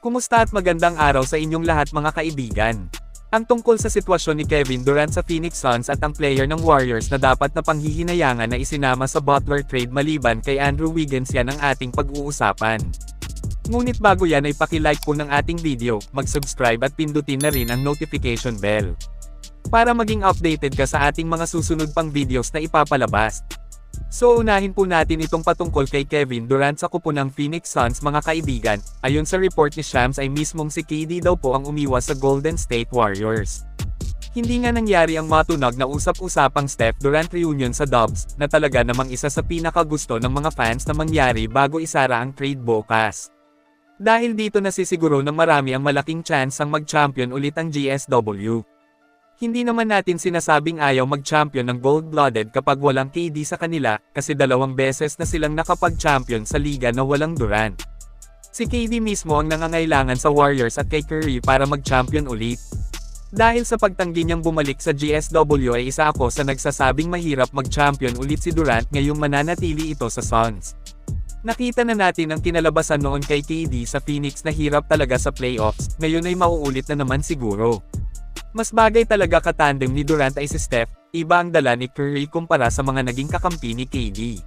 Kumusta at magandang araw sa inyong lahat mga kaibigan. Ang tungkol sa sitwasyon ni Kevin Durant sa Phoenix Suns at ang player ng Warriors na dapat na panghihinayangan na isinama sa Butler trade maliban kay Andrew Wiggins yan ang ating pag-uusapan. Ngunit bago yan ay paki-like po ng ating video, mag-subscribe at pindutin na rin ang notification bell. Para maging updated ka sa ating mga susunod pang videos na ipapalabas. So unahin po natin itong patungkol kay Kevin Durant sa kupo ng Phoenix Suns mga kaibigan. Ayon sa report ni Shams ay mismong si KD daw po ang umiwas sa Golden State Warriors. Hindi nga nangyari ang matunog na usap-usapang Steph Durant reunion sa Dubs, na talaga namang isa sa pinakagusto ng mga fans na mangyari bago isara ang trade bukas. Dahil dito nasisiguro na marami ang malaking chance ang mag-champion ulit ang GSW. Hindi naman natin sinasabing ayaw mag-champion ng gold-blooded kapag walang KD sa kanila, kasi 2 beses na silang nakapag-champion sa liga na walang Durant. Si KD mismo ang nangangailangan sa Warriors at kay Curry para mag-champion ulit. Dahil sa pagtanggi niyang bumalik sa GSW ay isa ako sa nagsasabing mahirap mag-champion ulit si Durant ngayong mananatili ito sa Suns. Nakita na natin ang kinalabasan noon kay KD sa Phoenix na hirap talaga sa playoffs, ngayon ay mauulit na naman siguro. Mas bagay talaga katandem ni Durant ay si Steph, iba ang dala ni Curry kumpara sa mga naging kakampi ni KD.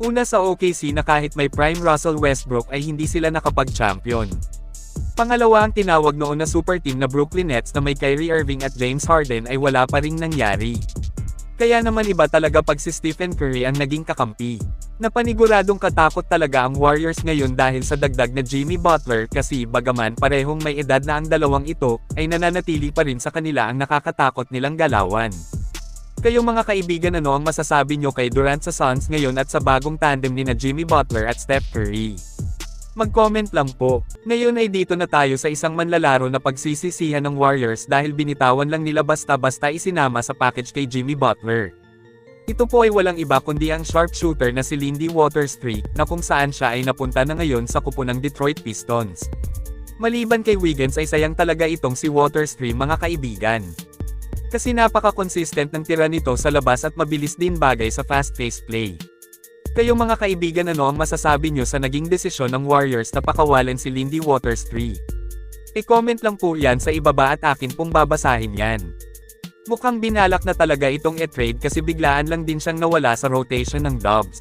Una sa OKC na kahit may prime Russell Westbrook ay hindi sila nakapag-champion. Pangalawa ang tinawag noon na super team na Brooklyn Nets na may Kyrie Irving at James Harden ay wala pa ring nangyari. Kaya naman iba talaga pag si Stephen Curry ang naging kakampi. Napaniguradong katakot talaga ang Warriors ngayon dahil sa dagdag na Jimmy Butler kasi bagaman parehong may edad na ang dalawang ito, ay nananatili pa rin sa kanila ang nakakatakot nilang galawan. Kayo mga kaibigan, ano ang masasabi nyo kay Durant sa Suns ngayon at sa bagong tandem ni na Jimmy Butler at Steph Curry? Mag-comment lang po. Ngayon ay dito na tayo sa isang manlalaro na pagsisisihan ng Warriors dahil binitawan lang nila basta-basta isinama sa package kay Jimmy Butler. Ito po ay walang iba kundi ang sharpshooter na si Lindy Waters III, na kung saan siya ay napunta na ngayon sa kupo ng Detroit Pistons. Maliban kay Wiggins ay sayang talaga itong si Waters III mga kaibigan. Kasi napaka-consistent ng tira nito sa labas at mabilis din bagay sa fast-paced play. Kayo mga kaibigan, ano ang masasabi nyo sa naging desisyon ng Warriors na pakawalan si Lindy Waters III? I-comment lang po yan sa ibaba at akin pong babasahin yan. Mukhang binalak na talaga itong e-trade kasi biglaan lang din siyang nawala sa rotation ng Dubs.